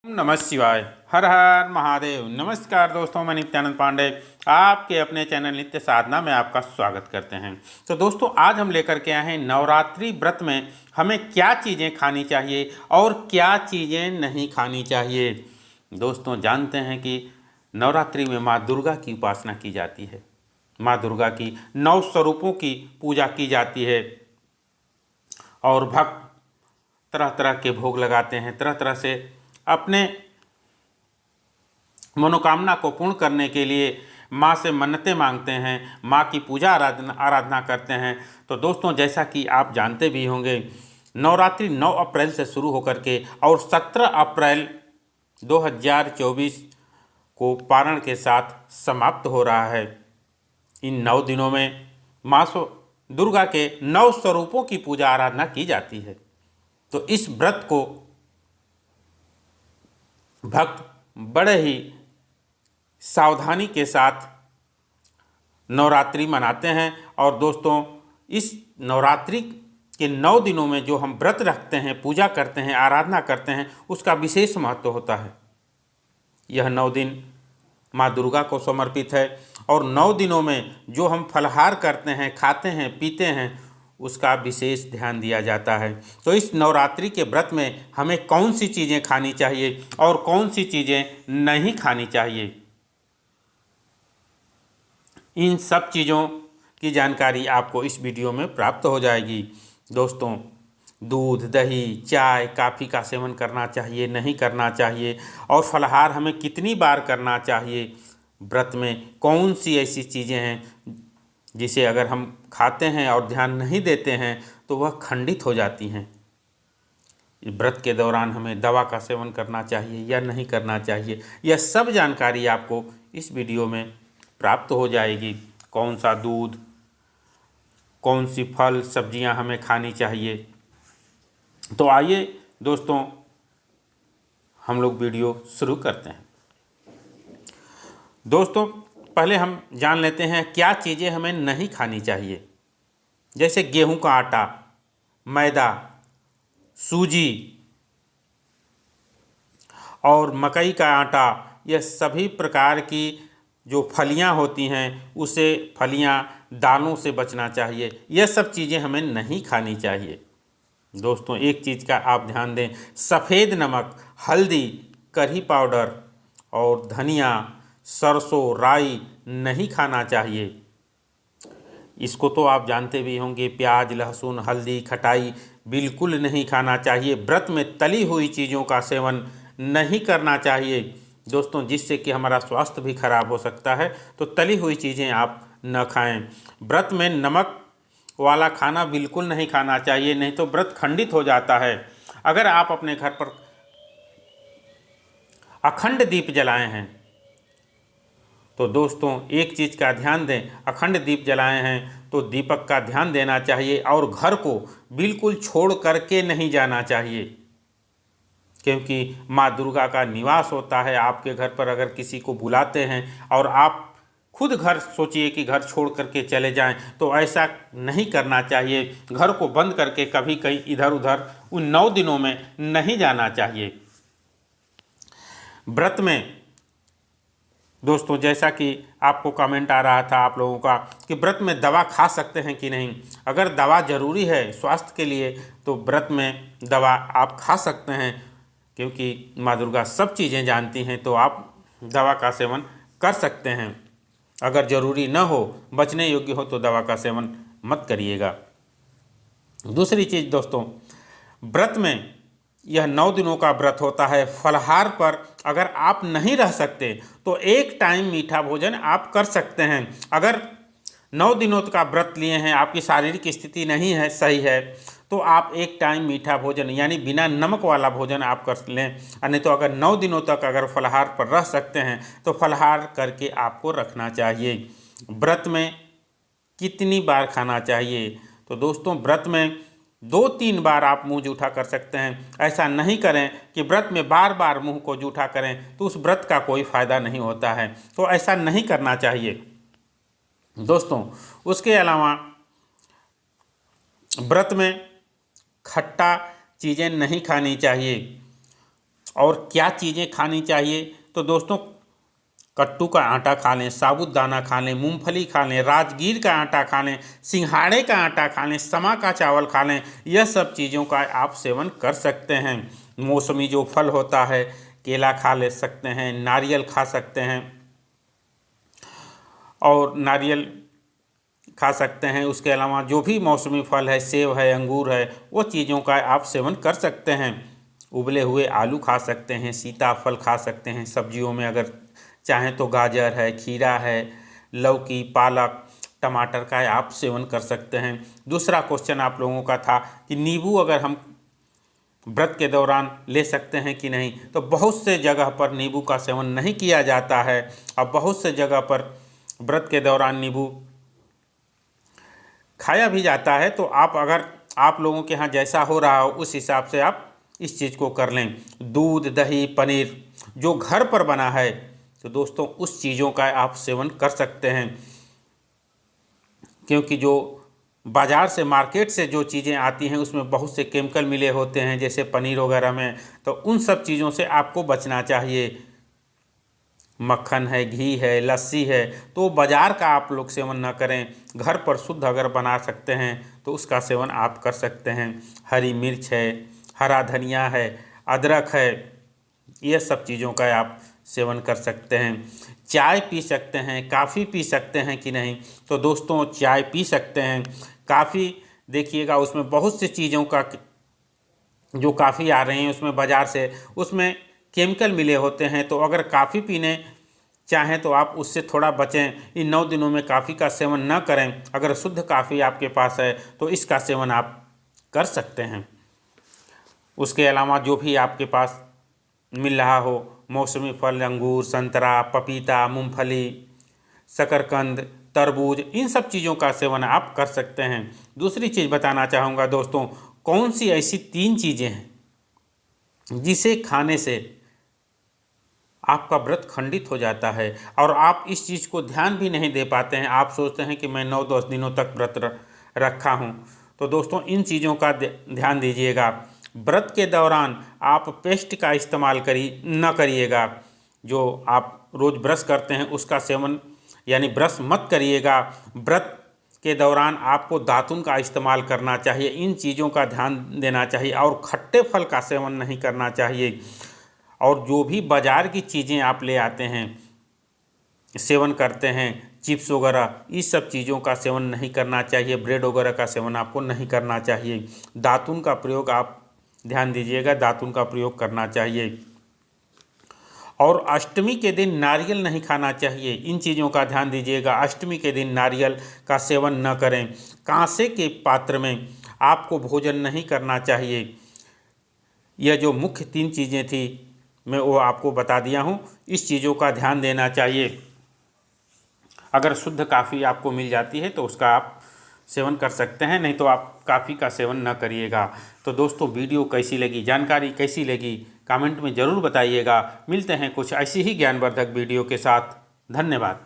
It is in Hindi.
नमः शिवाय। हर हर महादेव। नमस्कार दोस्तों, मैं नित्यानंद पांडे आपके अपने चैनल नित्य साधना में आपका स्वागत करते हैं। तो दोस्तों, आज हम लेकर के आए हैं नवरात्रि व्रत में हमें क्या चीज़ें खानी चाहिए और क्या चीज़ें नहीं खानी चाहिए। दोस्तों, जानते हैं कि नवरात्रि में माँ दुर्गा की उपासना की जाती है। माँ दुर्गा की 9 स्वरूपों की पूजा की जाती है और भक्त तरह तरह के भोग लगाते हैं, तरह तरह से अपने मनोकामना को पूर्ण करने के लिए माँ से मन्नतें मांगते हैं, माँ की पूजा आराधना करते हैं। तो दोस्तों, जैसा कि आप जानते भी होंगे, नवरात्रि 9 अप्रैल से शुरू होकर के और 17 अप्रैल 2024 को पारण के साथ समाप्त हो रहा है। इन 9 दिनों में माँ दुर्गा के 9 स्वरूपों की पूजा आराधना की जाती है। तो इस व्रत को भक्त बड़े ही सावधानी के साथ नवरात्रि मनाते हैं। और दोस्तों, इस नवरात्रि के 9 दिनों में जो हम व्रत रखते हैं, पूजा करते हैं, आराधना करते हैं, उसका विशेष महत्व होता है। यह 9 दिन माँ दुर्गा को समर्पित है और 9 दिनों में जो हम फलाहार करते हैं, खाते हैं, पीते हैं, उसका विशेष ध्यान दिया जाता है। तो इस नवरात्रि के व्रत में हमें कौन सी चीज़ें खानी चाहिए और कौन सी चीज़ें नहीं खानी चाहिए, इन सब चीज़ों की जानकारी आपको इस वीडियो में प्राप्त हो जाएगी। दोस्तों, दूध, दही, चाय, कॉफ़ी का सेवन करना चाहिए, नहीं करना चाहिए, और फलाहार हमें कितनी बार करना चाहिए, व्रत में कौन सी ऐसी चीज़ें हैं जिसे अगर हम खाते हैं और ध्यान नहीं देते हैं तो वह खंडित हो जाती हैं। व्रत के दौरान हमें दवा का सेवन करना चाहिए या नहीं करना चाहिए, यह सब जानकारी आपको इस वीडियो में प्राप्त हो जाएगी। कौन सा दूध, कौन सी फल सब्जियां हमें खानी चाहिए। तो आइए दोस्तों, हम लोग वीडियो शुरू करते हैं। दोस्तों, पहले हम जान लेते हैं क्या चीज़ें हमें नहीं खानी चाहिए। जैसे गेहूं का आटा, मैदा, सूजी और मकई का आटा, यह सभी प्रकार की जो फलियां होती हैं, उसे फलियां, दालों से बचना चाहिए। यह सब चीज़ें हमें नहीं खानी चाहिए। दोस्तों, एक चीज़ का आप ध्यान दें, सफ़ेद नमक, हल्दी, करी पाउडर और धनिया, सरसों, राई नहीं खाना चाहिए। इसको तो आप जानते भी होंगे। प्याज, लहसुन, हल्दी, खटाई बिल्कुल नहीं खाना चाहिए। व्रत में तली हुई चीज़ों का सेवन नहीं करना चाहिए दोस्तों, जिससे कि हमारा स्वास्थ्य भी खराब हो सकता है। तो तली हुई चीज़ें आप न खाएं। व्रत में नमक वाला खाना बिल्कुल नहीं खाना चाहिए, नहीं तो व्रत खंडित हो जाता है। अगर आप अपने घर पर अखंड दीप जलाए हैं तो दोस्तों, एक चीज़ का ध्यान दें, अखंड दीप जलाए हैं तो दीपक का ध्यान देना चाहिए और घर को बिल्कुल छोड़ करके नहीं जाना चाहिए, क्योंकि माँ दुर्गा का निवास होता है। आपके घर पर अगर किसी को बुलाते हैं और आप खुद घर सोचिए कि घर छोड़ करके चले जाएं, तो ऐसा नहीं करना चाहिए। घर को बंद करके कभी कहीं इधर उधर उन 9 दिनों में नहीं जाना चाहिए। व्रत में दोस्तों, जैसा कि आपको कमेंट आ रहा था आप लोगों का कि व्रत में दवा खा सकते हैं कि नहीं। अगर दवा ज़रूरी है स्वास्थ्य के लिए तो व्रत में दवा आप खा सकते हैं, क्योंकि माँ दुर्गा सब चीज़ें जानती हैं। तो आप दवा का सेवन कर सकते हैं। अगर ज़रूरी न हो, बचने योग्य हो, तो दवा का सेवन मत करिएगा। दूसरी चीज़ दोस्तों, व्रत में यह 9 दिनों का व्रत होता है। फलाहार पर अगर आप नहीं रह सकते तो एक टाइम मीठा भोजन आप कर सकते हैं। अगर 9 दिनों का व्रत लिए हैं, आपकी शारीरिक स्थिति नहीं है सही है, तो आप एक टाइम मीठा भोजन यानी बिना नमक वाला भोजन आप कर लें। नहीं तो अगर 9 दिनों तक अगर फलाहार पर रह सकते हैं तो फलाहार करके आपको रखना चाहिए। व्रत में कितनी बार खाना चाहिए? तो दोस्तों, व्रत में 2-3 बार आप मुंह जूठा कर सकते हैं। ऐसा नहीं करें कि व्रत में बार बार मुंह को जूठा करें, तो उस व्रत का कोई फ़ायदा नहीं होता है। तो ऐसा नहीं करना चाहिए दोस्तों। उसके अलावा व्रत में खट्टा चीज़ें नहीं खानी चाहिए। और क्या चीज़ें खानी चाहिए, तो दोस्तों कट्टू का आटा खा लें, साबूदाना खा लें, मूंगफली खा लें, राजगीर का आटा खा लें, सिंघाड़े का आटा खा लें, समा का चावल खा लें। यह सब चीज़ों का आप सेवन कर सकते हैं। मौसमी जो फल होता है, केला खा ले सकते हैं, नारियल खा सकते हैं और नारियल खा सकते हैं। उसके अलावा जो भी मौसमी फल है, सेब है, अंगूर है, वो चीज़ों का आप सेवन कर सकते हैं। उबले हुए आलू खा सकते हैं, सीताफल खा सकते हैं। सब्जियों में अगर चाहें तो गाजर है, खीरा है, लौकी, पालक, टमाटर का आप सेवन कर सकते हैं। दूसरा क्वेश्चन आप लोगों का था कि नींबू अगर हम व्रत के दौरान ले सकते हैं कि नहीं, तो बहुत से जगह पर नींबू का सेवन नहीं किया जाता है और बहुत से जगह पर व्रत के दौरान नींबू खाया भी जाता है। तो अगर आप लोगों के यहाँ जैसा हो रहा हो उस हिसाब से आप इस चीज़ को कर लें। दूध, दही, पनीर जो घर पर बना है तो दोस्तों उस चीज़ों का आप सेवन कर सकते हैं, क्योंकि जो बाज़ार से, मार्केट से जो चीज़ें आती हैं उसमें बहुत से केमिकल मिले होते हैं, जैसे पनीर वगैरह में। तो उन सब चीज़ों से आपको बचना चाहिए। मक्खन है, घी है, लस्सी है, तो बाज़ार का आप लोग सेवन ना करें। घर पर शुद्ध अगर बना सकते हैं तो उसका सेवन आप कर सकते हैं। हरी मिर्च है, हरा धनिया है, अदरक है, ये सब चीज़ों का आप सेवन कर सकते हैं। चाय पी सकते हैं, काफ़ी पी सकते हैं कि नहीं, तो दोस्तों चाय पी सकते हैं। काफ़ी देखिएगा उसमें बहुत सी चीज़ों का जो काफ़ी आ रही हैं उसमें बाज़ार से, उसमें केमिकल मिले होते हैं। तो अगर काफ़ी पीने चाहें तो आप उससे थोड़ा बचें। इन 9 दिनों में काफ़ी का सेवन न करें। अगर शुद्ध काफ़ी आपके पास है तो इसका सेवन आप कर सकते हैं। उसके अलावा जो भी आपके पास मिल रहा हो, मौसमी फल, अंगूर, संतरा, पपीता, मूंगफली, शकरकंद, तरबूज, इन सब चीज़ों का सेवन आप कर सकते हैं। दूसरी चीज़ बताना चाहूँगा दोस्तों, कौन सी ऐसी 3 चीज़ें हैं जिसे खाने से आपका व्रत खंडित हो जाता है और आप इस चीज़ को ध्यान भी नहीं दे पाते हैं। आप सोचते हैं कि मैं 9-10 दिनों तक व्रत रखा हूँ। तो दोस्तों इन चीज़ों का ध्यान दीजिएगा। व्रत के दौरान आप पेस्ट का इस्तेमाल न करिएगा। जो आप रोज़ ब्रश करते हैं उसका सेवन यानी ब्रश मत करिएगा। व्रत के दौरान आपको दातुन का इस्तेमाल करना चाहिए। इन चीज़ों का ध्यान देना चाहिए और खट्टे फल का सेवन नहीं करना चाहिए। और जो भी बाज़ार की चीज़ें आप ले आते हैं, सेवन करते हैं, चिप्स वगैरह, इस सब चीज़ों का सेवन नहीं करना चाहिए। ब्रेड वगैरह का सेवन आपको नहीं करना चाहिए। दातुन का प्रयोग आप ध्यान दीजिएगा, दातुन का प्रयोग करना चाहिए। और अष्टमी के दिन नारियल नहीं खाना चाहिए। इन चीज़ों का ध्यान दीजिएगा। अष्टमी के दिन नारियल का सेवन न करें। कांसे के पात्र में आपको भोजन नहीं करना चाहिए। यह जो मुख्य 3 चीज़ें थी मैं वो आपको बता दिया हूँ। इस चीज़ों का ध्यान देना चाहिए। अगर शुद्ध काफ़ी आपको मिल जाती है तो उसका आप सेवन कर सकते हैं, नहीं तो आप काफ़ी का सेवन न करिएगा। तो दोस्तों वीडियो कैसी लगी, जानकारी कैसी लगी, कमेंट में ज़रूर बताइएगा। मिलते हैं कुछ ऐसी ही ज्ञानवर्धक वीडियो के साथ। धन्यवाद।